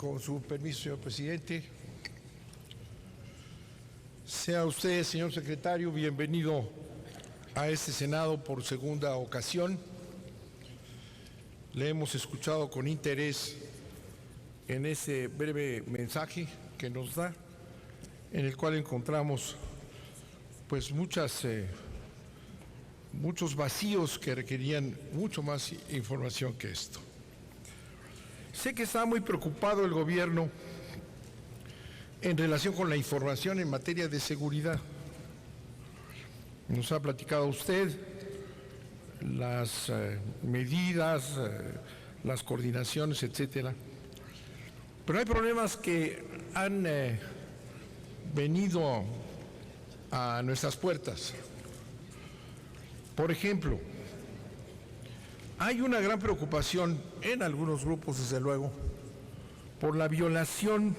Con su permiso, señor presidente. Sea usted, señor secretario, bienvenido a este Senado por segunda ocasión. Le hemos escuchado con interés en ese breve mensaje que nos da, en el cual encontramos pues muchos vacíos que requerían mucho más información que esto. Sé que está muy preocupado el gobierno en relación con la información en materia de seguridad. Nos ha platicado usted las medidas, las coordinaciones, etcétera. Pero hay problemas que han venido a nuestras puertas. Por ejemplo, hay una gran preocupación en algunos grupos, desde luego, por la violación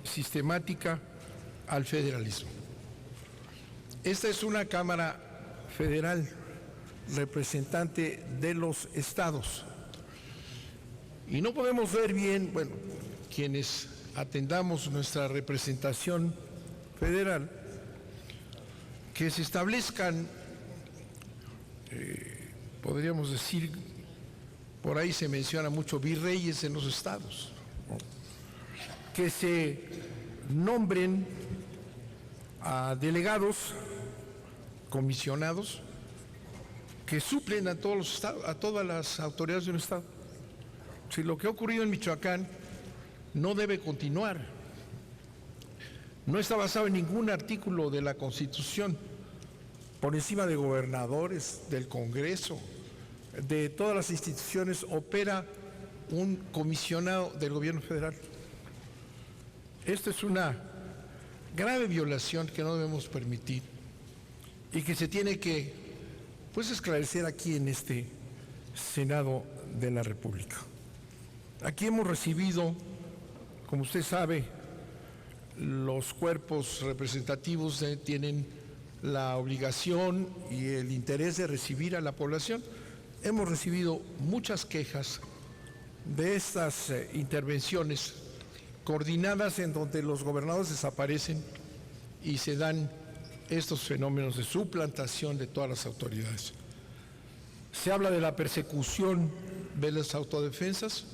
sistemática al federalismo. Esta es una Cámara Federal, representante de los estados. Y no podemos ver bien, bueno, quienes atendamos nuestra representación federal, que se establezcan, podríamos decir, por ahí se menciona mucho virreyes en los estados, ¿no? Que se nombren a delegados, comisionados, que suplen a todos los estados, a todas las autoridades de un estado. Si lo que ha ocurrido en Michoacán no debe continuar, no está basado en ningún artículo de la Constitución, por encima de gobernadores, del Congreso, de todas las instituciones, opera un comisionado del gobierno federal. Esto es una grave violación que no debemos permitir y que se tiene que, pues, esclarecer aquí en este Senado de la República. Aquí hemos recibido, como usted sabe, los cuerpos representativos tienen la obligación y el interés de recibir a la población. Hemos recibido muchas quejas de estas intervenciones coordinadas en donde los gobernadores desaparecen y se dan estos fenómenos de suplantación de todas las autoridades. Se habla de la persecución de las autodefensas,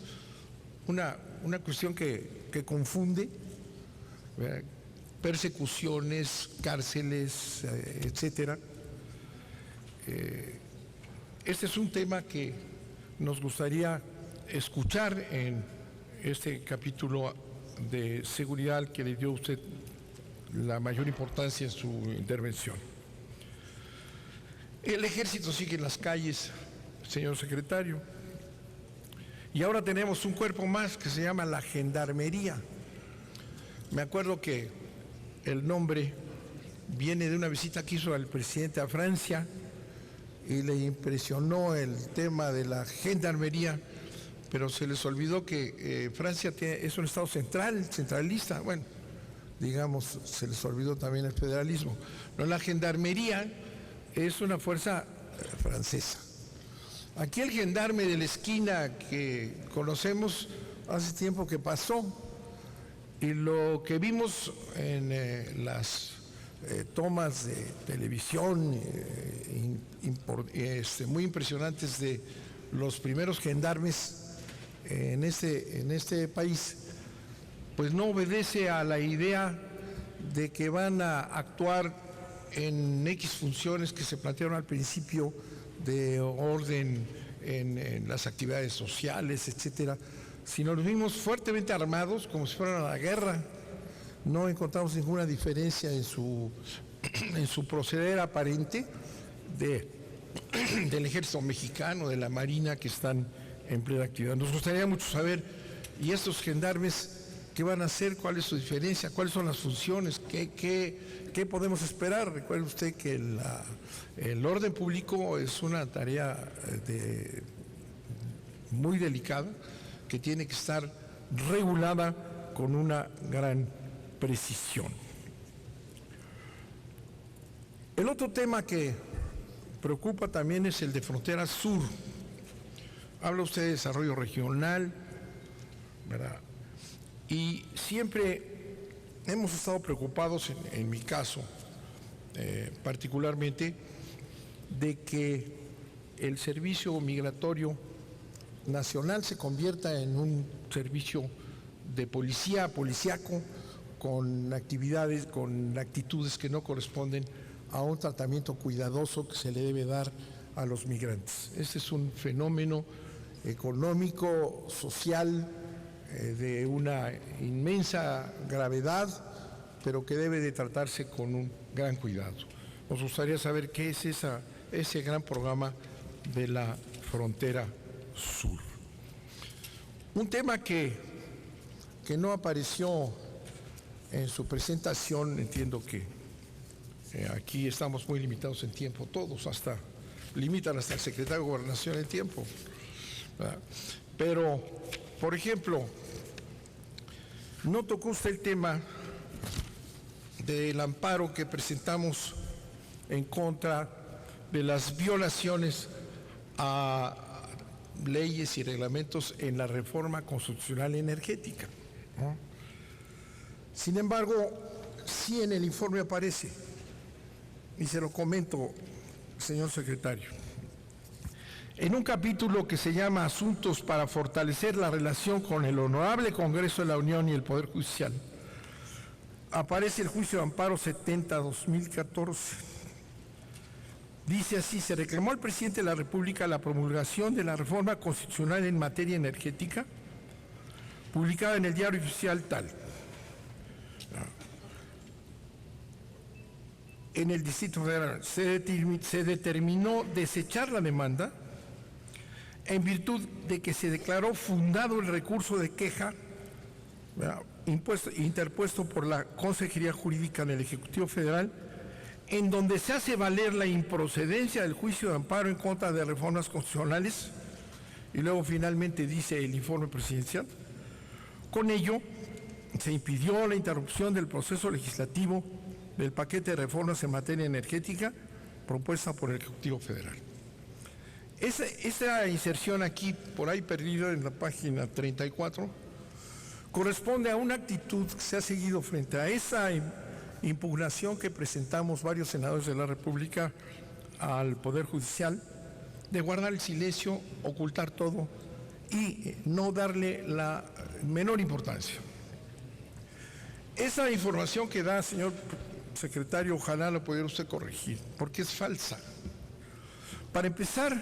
una cuestión que confunde, persecuciones, cárceles, etcétera. Este es un tema que nos gustaría escuchar en este capítulo de seguridad al que le dio usted la mayor importancia en su intervención. El ejército sigue en las calles, señor secretario, y ahora tenemos un cuerpo más que se llama la Gendarmería. Me acuerdo que el nombre viene de una visita que hizo el presidente a Francia y le impresionó el tema de la gendarmería, pero se les olvidó que Francia es un estado centralista. Bueno, digamos, se les olvidó también el federalismo. No, la gendarmería es una fuerza francesa. Aquí el gendarme de la esquina que conocemos hace tiempo que pasó, y lo que vimos en las tomas de televisión muy impresionantes de los primeros gendarmes en este país, pues no obedece a la idea de que van a actuar en X funciones que se plantearon al principio de orden en las actividades sociales, etcétera, sino los vimos fuertemente armados como si fueran a la guerra. No encontramos ninguna diferencia en su proceder aparente del ejército mexicano, de la Marina, que están en plena actividad. Nos gustaría mucho saber, ¿y estos gendarmes qué van a hacer? ¿Cuál es su diferencia? ¿Cuáles son las funciones? ¿Qué podemos esperar? Recuerde usted que el orden público es una tarea muy delicada, que tiene que estar regulada con una gran precisión. El otro tema que preocupa también es el de frontera sur. Habla usted de desarrollo regional, ¿verdad? Y siempre hemos estado preocupados, en mi caso particularmente, de que el servicio migratorio nacional se convierta en un servicio de policíaco, con actividades, con actitudes que no corresponden a un tratamiento cuidadoso que se le debe dar a los migrantes. Este es un fenómeno económico, social, de una inmensa gravedad, pero que debe de tratarse con un gran cuidado. Nos gustaría saber qué es ese gran programa de la frontera sur. Un tema que no apareció en su presentación, entiendo que aquí estamos muy limitados en tiempo, todos, limitan hasta el secretario de Gobernación el tiempo, ¿verdad? Pero, por ejemplo, no tocó usted el tema del amparo que presentamos en contra de las violaciones a leyes y reglamentos en la reforma constitucional energética, ¿no? Sin embargo, sí en el informe aparece, y se lo comento, señor secretario, en un capítulo que se llama Asuntos para fortalecer la relación con el Honorable Congreso de la Unión y el Poder Judicial, aparece el juicio de amparo 70-2014. Dice así: se reclamó al presidente de la República la promulgación de la reforma constitucional en materia energética, publicada en el Diario Oficial tal. En el Distrito Federal se determinó desechar la demanda en virtud de que se declaró fundado el recurso de queja interpuesto por la Consejería Jurídica del Ejecutivo Federal, en donde se hace valer la improcedencia del juicio de amparo en contra de reformas constitucionales, y luego finalmente dice el informe presidencial. Con ello, se impidió la interrupción del proceso legislativo del paquete de reformas en materia energética propuesta por el Ejecutivo Federal. Esa inserción aquí, por ahí perdida en la página 34, corresponde a una actitud que se ha seguido frente a esa impugnación que presentamos varios senadores de la República al Poder Judicial, de guardar el silencio, ocultar todo y no darle la menor importancia. Esa información que da, señor secretario, ojalá lo pudiera usted corregir, porque es falsa. Para empezar,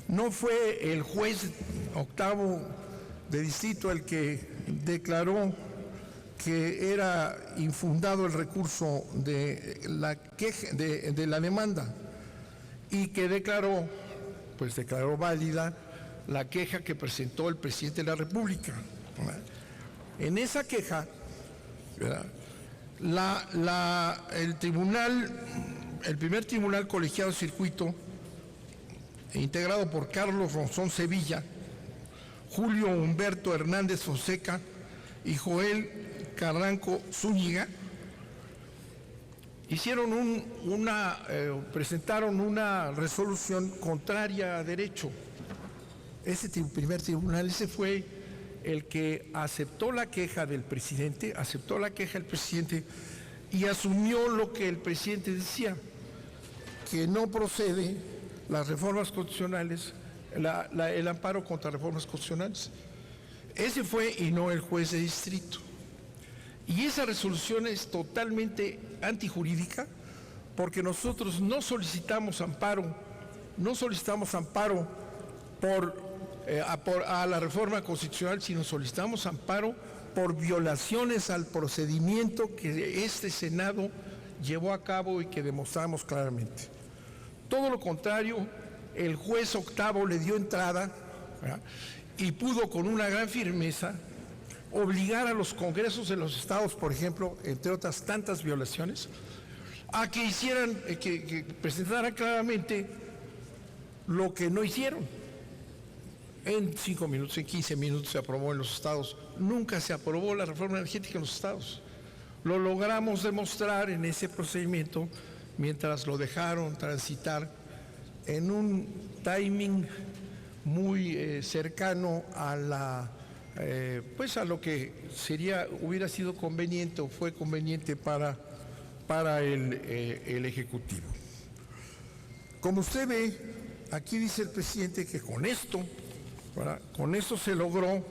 no fue el juez octavo de distrito el que declaró que era infundado el recurso de la queja, de la demanda, y que declaró válida la queja que presentó el presidente de la República. En esa queja, ¿verdad?, el primer tribunal colegiado de circuito, integrado por Carlos Ronzón Sevilla, Julio Humberto Hernández Fonseca y Joel Carranco Zúñiga, presentaron una resolución contraria a derecho. Ese primer tribunal, ese fue el que aceptó la queja del presidente, y asumió lo que el presidente decía, que no procede las reformas constitucionales, el amparo contra reformas constitucionales. Ese fue, y no el juez de distrito. Y esa resolución es totalmente antijurídica, porque nosotros no solicitamos amparo a la reforma constitucional, sino solicitamos amparo por violaciones al procedimiento que este Senado llevó a cabo y que demostramos claramente. Todo lo contrario, el juez octavo le dio entrada, ¿verdad?, y pudo con una gran firmeza obligar a los congresos de los estados, por ejemplo, entre otras tantas violaciones, a que que presentaran claramente lo que no hicieron. En 5 minutos, en 15 minutos se aprobó en los estados. Nunca se aprobó la reforma energética en los estados. Lo logramos demostrar en ese procedimiento mientras lo dejaron transitar en un timing muy cercano a pues a lo que hubiera sido conveniente o fue conveniente para el Ejecutivo. Como usted ve, aquí dice el presidente que con esto se logró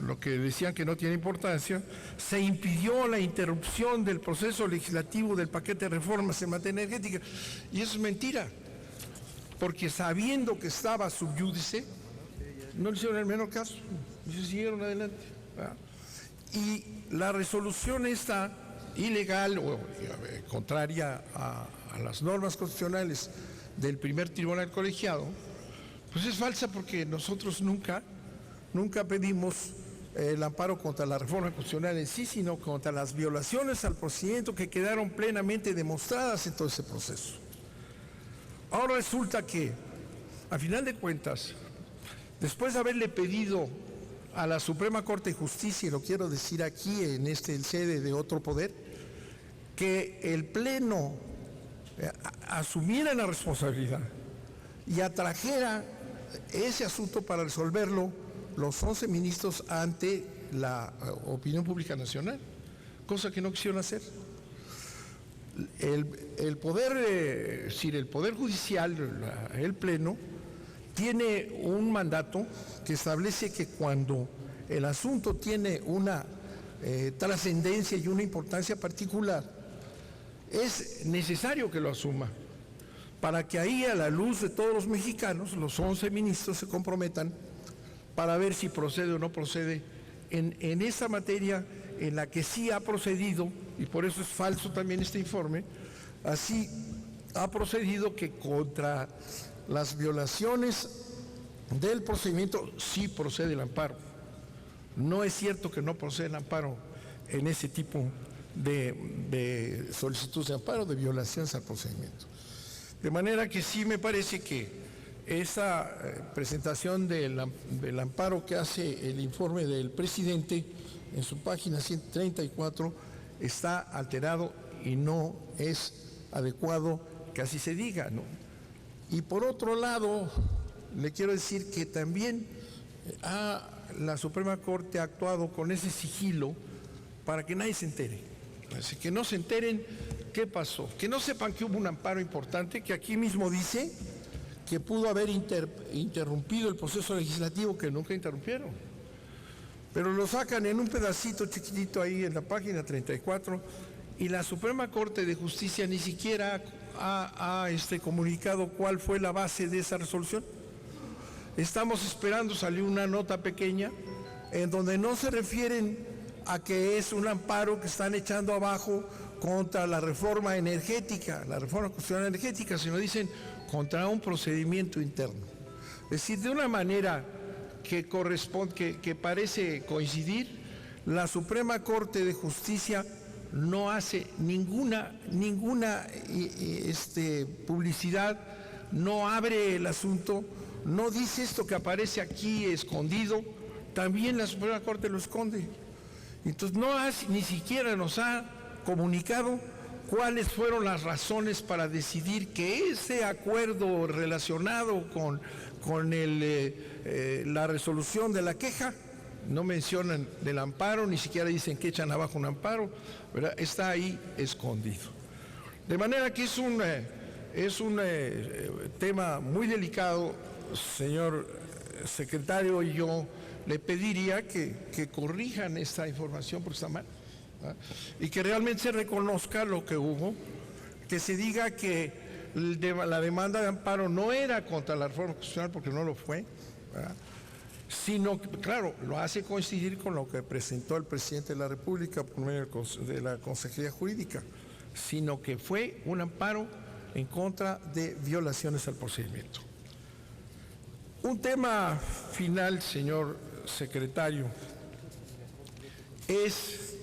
lo que decían que no tiene importancia, se impidió la interrupción del proceso legislativo del paquete de reformas en materia energética. Y eso es mentira, porque sabiendo que estaba sub iudice, no le hicieron el menor caso, y se siguieron adelante. Y la resolución esta ilegal o contraria a las normas constitucionales del primer tribunal colegiado, pues es falsa, porque nosotros nunca pedimos el amparo contra la reforma constitucional en sí, sino contra las violaciones al procedimiento que quedaron plenamente demostradas en todo ese proceso. Ahora resulta que, a final de cuentas, después de haberle pedido a la Suprema Corte de Justicia, y lo quiero decir aquí en el sede de otro poder, que el Pleno asumiera la responsabilidad y atrajera ese asunto para resolverlo los 11 ministros ante la opinión pública nacional, cosa que no quisieron hacer. El Poder Judicial, el Pleno, tiene un mandato que establece que cuando el asunto tiene una trascendencia y una importancia particular, es necesario que lo asuma, para que ahí, a la luz de todos los mexicanos, los 11 ministros se comprometan para ver si procede o no procede en esa materia en la que sí ha procedido, y por eso es falso también este informe. Así ha procedido que contra las violaciones del procedimiento sí procede el amparo. No es cierto que no procede el amparo en ese tipo de solicitud de amparo, de violaciones al procedimiento. De manera que sí me parece que esa presentación del amparo que hace el informe del presidente en su página 134 está alterado y no es adecuado que así se diga, ¿no? Y por otro lado, le quiero decir que también la Suprema Corte ha actuado con ese sigilo para que nadie se entere. Así que no se enteren qué pasó, que no sepan que hubo un amparo importante que aquí mismo dice que pudo haber interrumpido el proceso legislativo, que nunca interrumpieron. Pero lo sacan en un pedacito chiquitito ahí en la página 34, y la Suprema Corte de Justicia ni siquiera ha comunicado cuál fue la base de esa resolución. Estamos esperando, salió una nota pequeña en donde no se refieren a que es un amparo que están echando abajo contra la reforma energética, la reforma constitucional energética, sino dicen contra un procedimiento interno. Es decir, de una manera que parece coincidir, la Suprema Corte de Justicia no hace ninguna publicidad, no abre el asunto, no dice esto que aparece aquí escondido, también la Suprema Corte lo esconde. Entonces ni siquiera nos ha comunicado cuáles fueron las razones para decidir que ese acuerdo relacionado con la resolución de la queja, no mencionan del amparo, ni siquiera dicen que echan abajo un amparo, ¿verdad? Está ahí escondido. De manera que es un tema muy delicado, señor secretario, y yo le pediría que corrijan esta información porque está mal, ¿verdad? Y que realmente se reconozca lo que hubo, que se diga que la demanda de amparo no era contra la reforma constitucional, porque no lo fue, ¿verdad? Sino que, claro, lo hace coincidir con lo que presentó el presidente de la República por medio de la Consejería Jurídica, sino que fue un amparo en contra de violaciones al procedimiento. Un tema final, señor secretario, es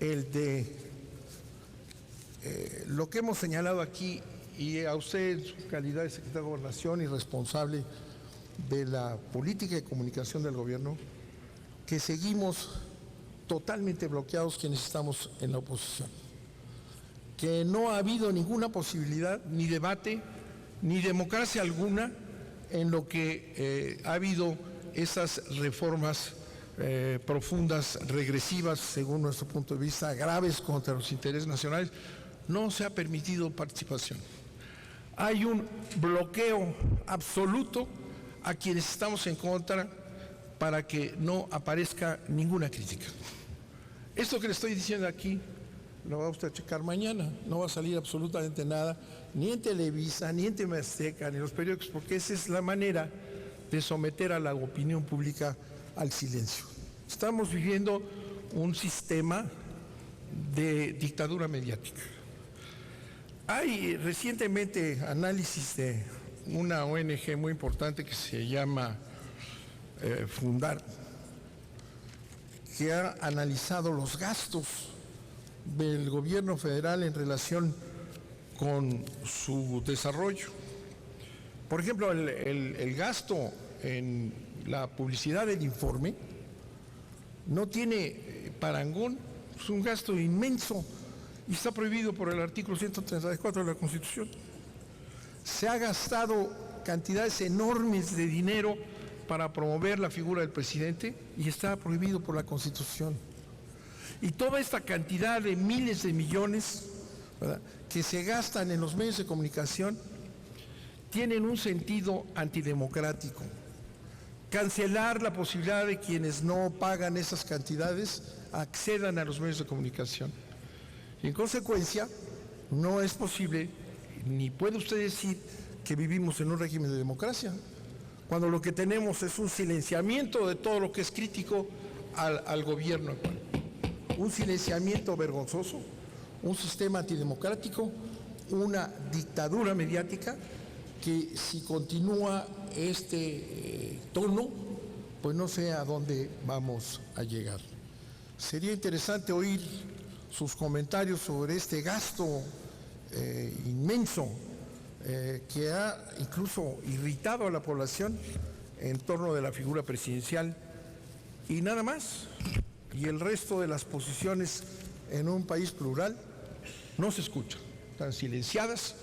el de lo que hemos señalado aquí, y a usted en su calidad de secretario de Gobernación y responsable de la política de comunicación del gobierno, que seguimos totalmente bloqueados quienes estamos en la oposición, que no ha habido ninguna posibilidad, ni debate, ni democracia alguna en lo que ha habido esas reformas profundas, regresivas, según nuestro punto de vista, graves contra los intereses nacionales, no se ha permitido participación. Hay un bloqueo absoluto a quienes estamos en contra para que no aparezca ninguna crítica. Esto que le estoy diciendo aquí lo va usted a checar mañana, no va a salir absolutamente nada, ni en Televisa, ni en TV Azteca, ni en los periódicos, porque esa es la manera de someter a la opinión pública al silencio. Estamos viviendo un sistema de dictadura mediática. Hay recientemente análisis de una ONG muy importante que se llama Fundar, que ha analizado los gastos del gobierno federal en relación con su desarrollo. Por ejemplo, el gasto en la publicidad del informe no tiene parangón, es un gasto inmenso y está prohibido por el artículo 134 de la Constitución. Se ha gastado cantidades enormes de dinero para promover la figura del presidente y está prohibido por la Constitución. Y toda esta cantidad de miles de millones, ¿verdad?, que se gastan en los medios de comunicación tienen un sentido antidemocrático. Cancelar la posibilidad de quienes no pagan esas cantidades accedan a los medios de comunicación. Y en consecuencia, no es posible, ni puede usted decir que vivimos en un régimen de democracia, cuando lo que tenemos es un silenciamiento de todo lo que es crítico al gobierno actual. Un silenciamiento vergonzoso, un sistema antidemocrático, una dictadura mediática que si continúa este tono, pues no sé a dónde vamos a llegar. Sería interesante oír sus comentarios sobre este gasto inmenso que ha incluso irritado a la población en torno de la figura presidencial y nada más. Y el resto de las posiciones en un país plural no se escuchan, están silenciadas,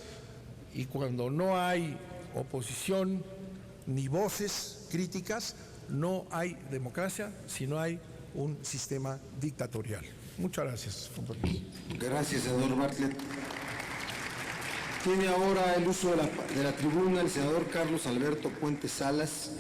y cuando no hay oposición ni voces críticas, no hay democracia, sino hay un sistema dictatorial. Muchas gracias. Gracias, senador Bartlett. Tiene ahora el uso de la tribuna el senador Carlos Alberto Puente Salas.